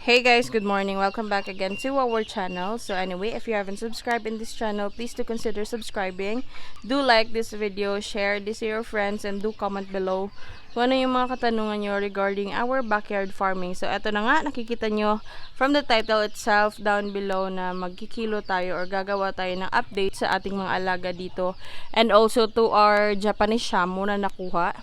Hey guys, good morning. Welcome back again to our channel. So anyway, if you haven't subscribed in this channel, please do consider subscribing. Do like this video, share this to your friends, and do comment below kung ano yung mga katanungan nyo regarding our backyard farming. So eto na nga, nakikita nyo from the title itself down below na magkikilo tayo or gagawa tayo ng update sa ating mga alaga dito. And also to our Japanese Shamo na nakuha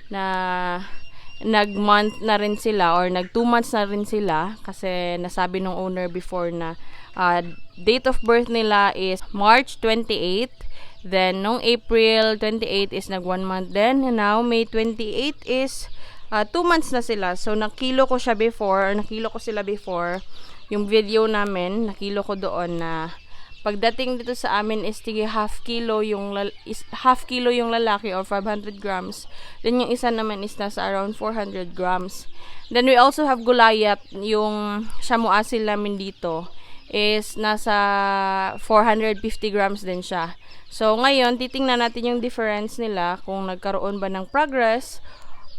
na nag-month na rin sila or nag 2 months na rin sila kasi nasabi ng owner before na date of birth nila is March 28. Then nung April 28 is nag 1 month din, and now May 28 is 2 months na sila. So nakilo ko siya before, or nakilo ko sila before yung video namin, nakilo ko doon na pagdating dito sa amin is tige half kilo yung lalaki or 500 grams. Then yung isa naman is nasa around 400 grams. Then we also have gulayat, yung shamu asil namin dito is nasa 450 grams din siya. So ngayon titingnan natin yung difference nila kung nagkaroon ba ng progress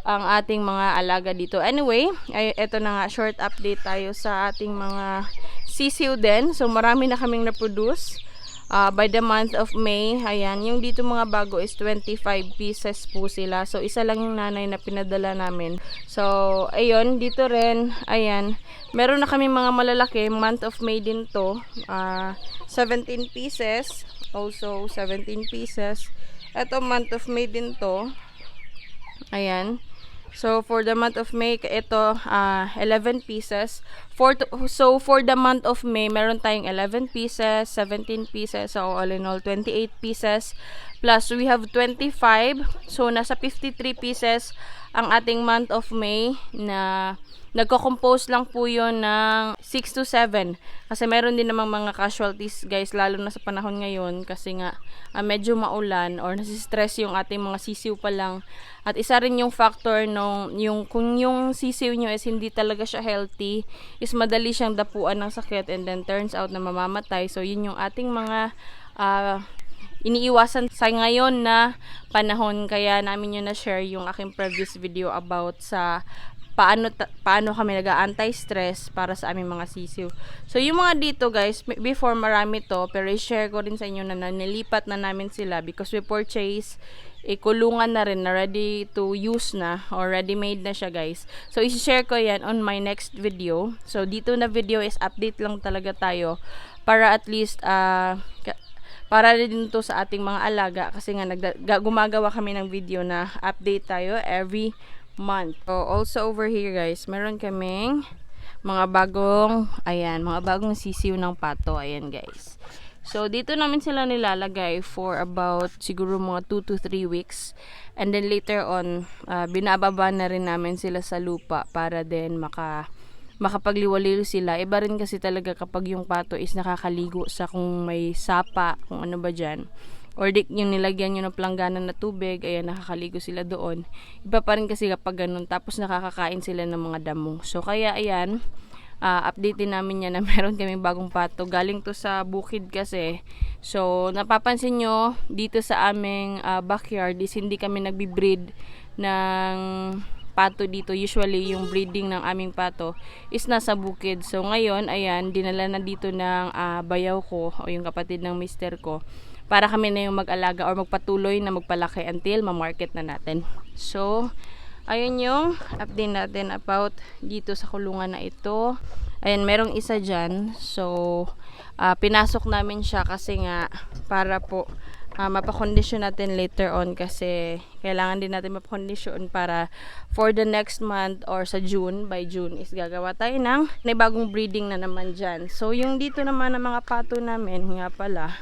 ang ating mga alaga dito. Anyway, eto na nga, short update tayo sa ating mga sisiw din. So marami na kaming na-produce by the month of May. Ayan, yung dito mga bago is 25 pieces po sila. So isa lang yung nanay na pinadala namin. So ayun, dito rin, ayan, meron na kaming mga malalaki. Month of May din to, 17 pieces. Also 17 pieces. Eto month of May din to. Ayan. So for the month of May, ito 11 pieces. So for the month of May, meron tayong 11 pieces, 17 pieces, so all in all 28 pieces. Plus we have 25. So nasa 53 pieces ang ating month of May na nagko-compose lang po yun ng 6 to 7. Kasi meron din namang mga casualties guys, lalo na sa panahon ngayon kasi nga medyo maulan or nasistress yung ating mga sisiw pa lang. At isa rin yung factor nung kung yung sisiw nyo is hindi talaga siya healthy, is madali siyang dapuan ng sakit and then turns out na mamamatay. So yun yung ating mga iniiwasan sa ngayon na panahon. Kaya namin yun na-share yung aking previous video about sa paano kami nag-anti-stress para sa aming mga sisiw. So yung mga dito guys, before marami to, pero i-share ko rin sa inyo na nilipat na namin sila because we purchase kulungan na rin na ready to use na or ready made na siya guys. So i-share ko yan on my next video. So dito na video is update lang talaga tayo para at least para rin to sa ating mga alaga kasi nga gumagawa kami ng video na update tayo every month. So also over here guys, meron kaming mga bagong sisiw ng pato. Ayan guys. So dito namin sila nilalagay for about siguro mga 2 to 3 weeks. And then later on, binababa na rin namin sila sa lupa para din makapagliwaliw sila. Iba rin kasi talaga kapag yung pato is nakakaligo sa kung may sapa, kung ano ba dyan. Or yung nilagyan nyo ng planggana na tubig, ayan, nakakaligo sila doon. Iba pa rin kasi kapag ganun, tapos nakakakain sila ng mga damo. So kaya ayan, update din namin yan na meron kaming bagong pato. Galing to sa bukid kasi. So napapansin nyo, dito sa aming backyard is hindi kami nagbi-breed ng pato dito. Usually yung breeding ng aming pato is nasa bukid. So ngayon, ayan, dinala na dito ng bayaw ko o yung kapatid ng mister ko para kami na yung mag-alaga or magpatuloy na magpalaki until ma-market na natin. So ayun yung update natin about dito sa kulungan na ito. Ayan, merong isa dyan. So pinasok namin siya kasi nga para po mapakondisyon natin later on kasi kailangan din natin mapakondisyon para for the next month or sa June, by June is gagawa tayo ng bagong breeding na naman dyan. So yung dito naman ng mga pato namin nga pala,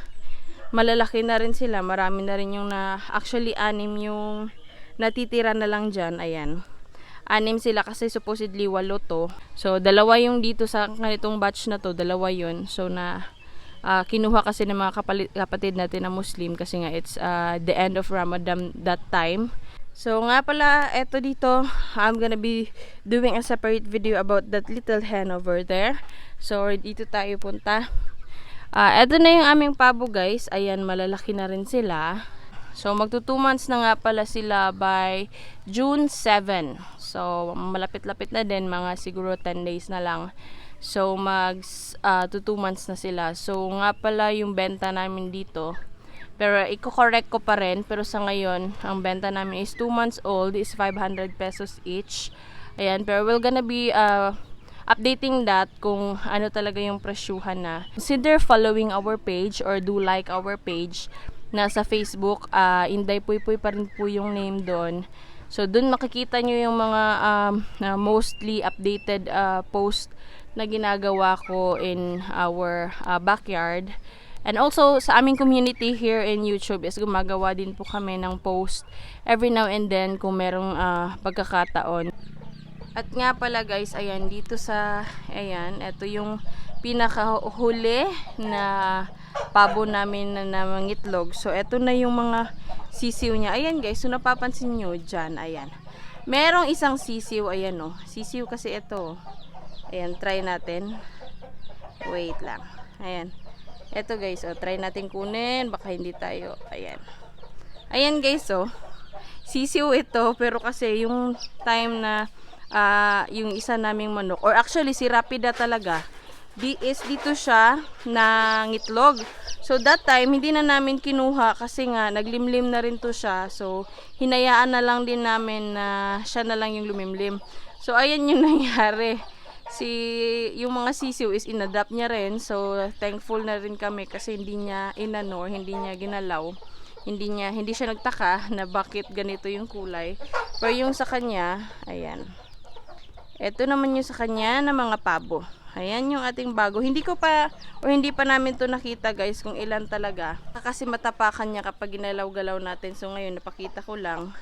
malalaki na rin sila, marami na rin yung actually 6 yung natitira na lang dyan. Ayan, 6 sila kasi supposedly 8 to. So 2 yung dito sa ganitong batch na to, 2 yun. So kinuha kasi ng mga kapatid natin na Muslim kasi nga it's the end of Ramadan that time. So nga pala, eto dito, I'm gonna be doing a separate video about that little hen over there. So dito tayo punta. Eto na yung aming pabo guys. Ayan, malalaki na rin sila. So magto 2 months na nga pala sila by June 7. So malapit-lapit na din, mga siguro 10 days na lang. So, 2 months na sila. So, nga pala yung benta namin dito. Pero, i-correct ko pa rin. Pero sa ngayon, ang benta namin is 2 months old. Is 500 pesos each. Ayan. Pero, we're gonna be updating that kung ano talaga yung presyuhan na. Consider following our page or do like our page. Nasa Facebook. Inday Puy pa rin po yung name doon. So, dun makikita nyo yung mga mostly updated post na ginagawa ko in our backyard. And also, sa aming community here in YouTube is gumagawa din po kami ng post every now and then kung merong pagkakataon. At nga pala guys, ayan, dito sa, ayan, ito yung pinakahuli na pabo namin na mangitlog. So, ito na yung mga sisiw niya. Ayan guys, so napapansin nyo dyan, ayan. Merong isang sisiw, ayan o. Sisiw kasi ito. Ayan, try natin. Wait lang. Ayan. Ito guys, oh, try natin kunin. Baka hindi tayo. Ayan. Ayan guys, oh. Sisiw ito, pero kasi yung time na yung isa naming manok, or actually si Rapida talaga, dito siya nangitlog. So that time, hindi na namin kinuha kasi nga naglimlim na rin to siya. So hinayaan na lang din namin na siya na lang yung lumimlim. So ayan yung nangyari. Yung mga sisiw is inadapt niya rin. So thankful na rin kami kasi hindi niya inano, hindi niya ginalaw. Hindi siya nagtaka na bakit ganito yung kulay. Pero yung sa kanya, ayan. Ito naman yung sa kanya na mga pabo. Ayan yung ating bago. Hindi pa namin to nakita guys kung ilan talaga. Kasi matapakan niya kapag ginalaw-galaw natin. So ngayon napakita ko lang.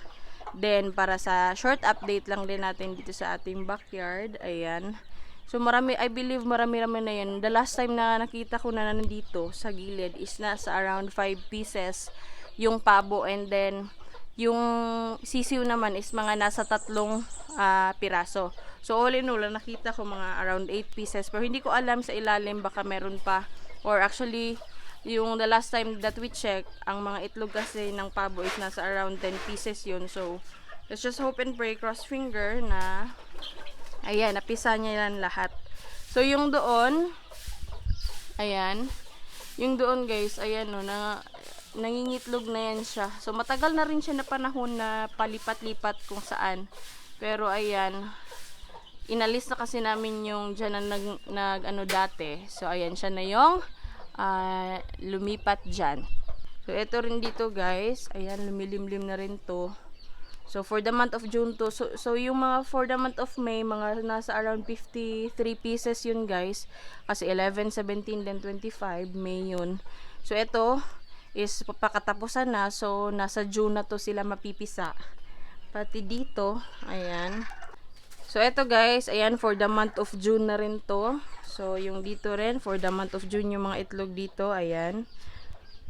Then para sa short update lang din natin dito sa ating backyard. Ayan. So I believe marami na yan. The last time na nakita ko na nandito sa gilid is nasa around 5 pieces yung pabo, and then yung sisiw naman is mga nasa 3 piraso. So all in all, nakita ko mga around 8 pieces, pero hindi ko alam sa ilalim baka meron pa, or actually yung the last time that we check, ang mga itlog kasi ng pabo is nasa around 10 pieces yun. So let's just hope and pray, cross finger na ayan, napisa niya yan lahat. So yung doon, ayan, yung doon guys, ayan no, nangingitlog na yan siya. So matagal na rin siya na panahon na palipat-lipat kung saan. Pero ayan, inalis na kasi namin yung dyan na ano dati. So ayan, siya na yung lumipat dyan. So ito rin dito guys, ayan, lumilimlim na rin to. So for the month of June to, so yung mga for the month of May, mga nasa around 53 pieces yun guys. Kasi 11, 17, then 25, May yun. So ito is papakatapusan na, so nasa June na to sila mapipisa. Pati dito, ayan. So ito guys, ayan, for the month of June na rin to. So yung dito rin, for the month of June yung mga itlog dito, ayan.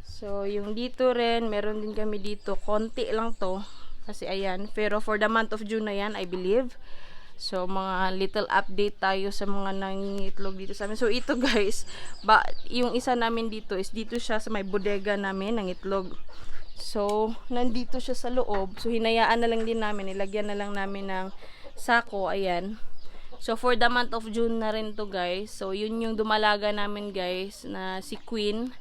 So yung dito rin, meron din kami dito, konti lang to. Kasi ayan, pero for the month of June na yan, I believe. So mga little update tayo sa mga nangingitlog dito sa amin. So ito guys, yung isa namin dito is dito siya sa may bodega namin ng itlog. So nandito siya sa loob. So hinayaan na lang din namin, ilagyan na lang namin ng sako, ayan. So for the month of June na rin to guys. So yun yung dumalaga namin guys, na si Queen,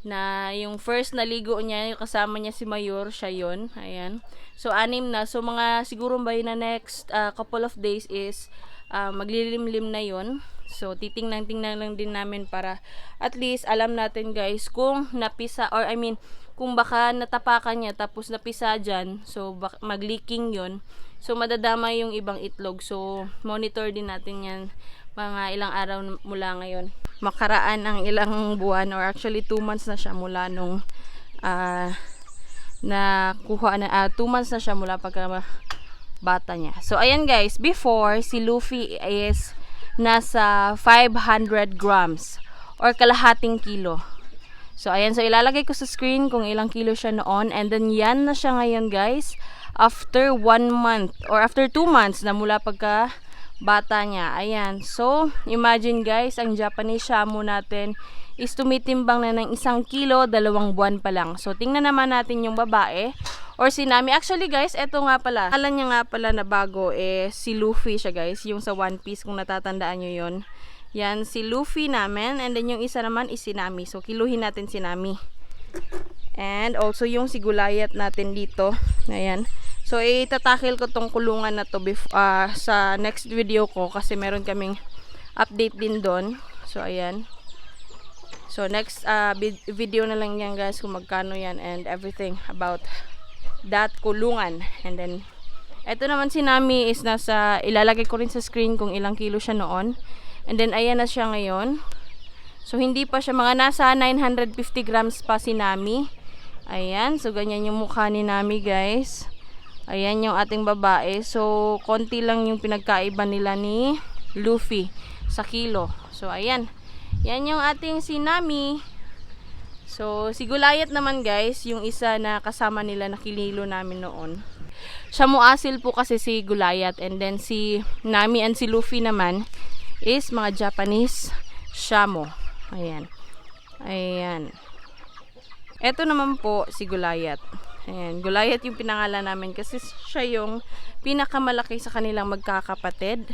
na yung first na ligo niya, yung kasama niya si Mayor, siya yun, ayan. So 6 na, so mga siguro by na next couple of days is maglilimlim na yun. So titingnan lang din namin para at least alam natin guys kung napisa, or I mean kung baka natapakan niya tapos napisa dyan, so mag-leaking yun, so madadama yung ibang itlog. So monitor din natin yan mga ilang araw mula ngayon. Makaraan ang ilang buwan, or actually 2 months na siya mula nung nakuha na 2 months na siya mula pagka bata niya. So ayan guys, before si Luffy is nasa 500 grams or kalahating kilo. So ayan, so ilalagay ko sa screen kung ilang kilo siya noon, and then yan na siya ngayon guys after 1 month or after 2 months na mula pagka bata niya. Ayan, so imagine guys, ang Japanese Shamo natin is tumitimbang na ng 1 kilo 2 buwan pa lang. So tingnan naman natin yung babae or si Nami. Actually guys, eto nga pala, alam niya nga pala na bago si Luffy siya guys, yung sa One Piece, kung natatandaan nyo yun. Yan, si Luffy namin. And then yung isa naman is si Nami. So, kiluhin natin si Nami. And also yung si Gulayat natin dito. Ayan. So, itatakil ko tong kulungan na to sa next video ko. Kasi meron kaming update din doon. So, ayan. So, next video na lang yan guys kung magkano yan and everything about that kulungan. And then, eto naman si Nami is ilalagay ko rin sa screen kung ilang kilo siya noon. And then, ayan na siya ngayon. So, hindi pa siya, mga nasa 950 grams pa si Nami. Ayan. So, ganyan yung mukha ni Nami, guys. Ayan yung ating babae. So, konti lang yung pinagkaiba nila ni Luffy sa kilo. So, ayan. Yan yung ating si Nami. So, si Gulayat naman, guys, yung isa na kasama nila na kililo namin noon. Shamo asil po kasi si Gulayat. And then, si Nami and si Luffy naman is mga Japanese Shamo. Ayan. Ayan. Ito naman po si Gulayat. Ayan. Gulayat yung pinangalan namin kasi siya yung pinakamalaki sa kanilang magkakapatid.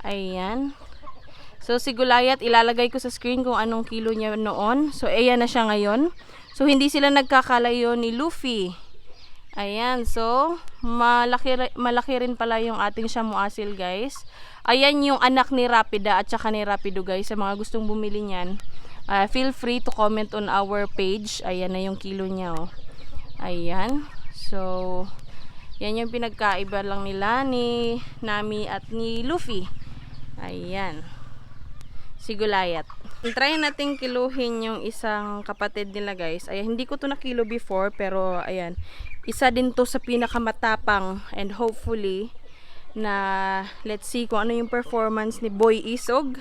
Ayan. So si Gulayat, ilalagay ko sa screen kung anong kilo niya noon. So ayan na siya ngayon. So hindi sila nagkakalayo ni Luffy. Ayan. So malaki rin pala yung ating Shamo asil, guys. Ayan yung anak ni Rapida at saka ni Rapido, guys. Sa mga gustong bumili niyan, feel free to comment on our page. Ayan na yung kilo niya, oh. Ayan. So, yan yung pinagkaiba lang nila ni Nami at ni Luffy. Ayan. Si Gulayat. Try natin kiluhin yung isang kapatid nila, guys. Ayan, hindi ko to na kilo before, pero ayan. Isa din to sa pinakamatapang and hopefully na let's see kung ano yung performance ni Boy Isog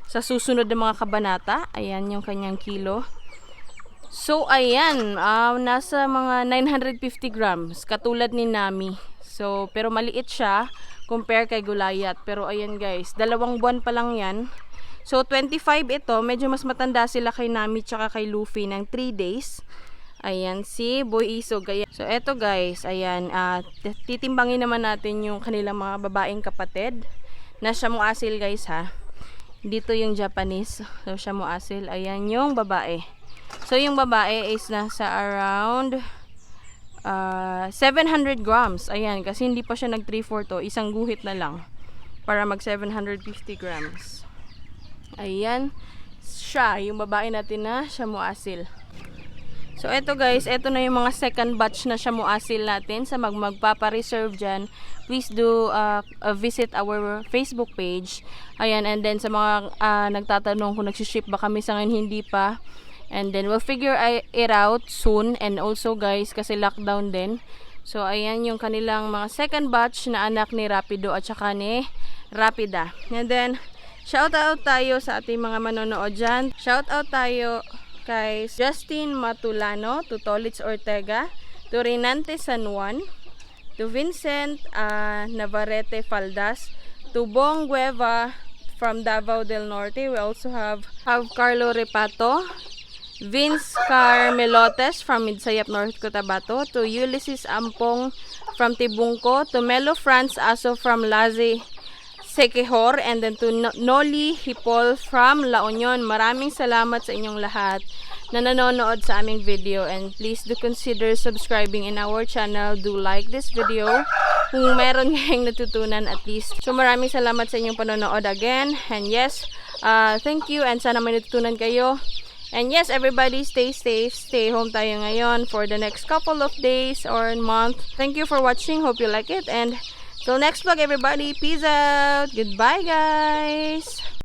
sa susunod na mga kabanata. Ayan yung kanyang kilo. So ayan, nasa mga 950 grams katulad ni Nami. So pero maliit siya compare kay Gulayat. Pero ayan guys, 2 buwan pa lang yan. So 25 ito, medyo mas matanda sila kay Nami tsaka kay Luffy ng 3 days. Ayan, si Boy Isog. Ayan. So, eto guys, ayan, titimbangin naman natin yung kanilang mga babaeng kapatid na Shamo asil, guys, ha. Dito yung Japanese. So, Shamo asil. Ayan yung babae. So, yung babae is nasa around 700 grams. Ayan, kasi hindi pa siya nag 3/4 to. Isang guhit na lang para mag 750 grams. Ayan siya, yung babae natin na Shamo asil. So, eto guys, eto na yung mga second batch na Shamo asil natin. Sa magpapa-reserve dyan, please do visit our Facebook page. Ayan, and then sa mga nagtatanong kung nagsiship ba kami, sa ngayon hindi pa. And then, we'll figure it out soon. And also guys, kasi lockdown din. So, ayan yung kanilang mga second batch na anak ni Rapido at saka ni Rapida. And then, shout out tayo sa ating mga manonood dyan. Shout out tayo kay Justin Matulano, to Tolitz Ortega, to Renante San Juan, to Vincent Navarrete Faldas, to Bong Gueva from Davao del Norte. We also have Carlo Repato, Vince Carmelotes from Midsayap, North Cotabato, to Ulysses Ampong from Tibungco, to Melo Franz Aso from Lazi Sequejor, and then to Noli Hipol from La Union. Maraming salamat sa inyong lahat na nanonood sa aming video, and please do consider subscribing in our channel. Do like this video kung meron ngayong natutunan at least. So maraming salamat sa inyong panonood again, and yes, thank you, and sana may natutunan kayo. And yes, everybody stay safe, stay home tayo ngayon for the next couple of days or month. Thank you for watching, hope you like it, and till next vlog everybody, peace out, goodbye guys.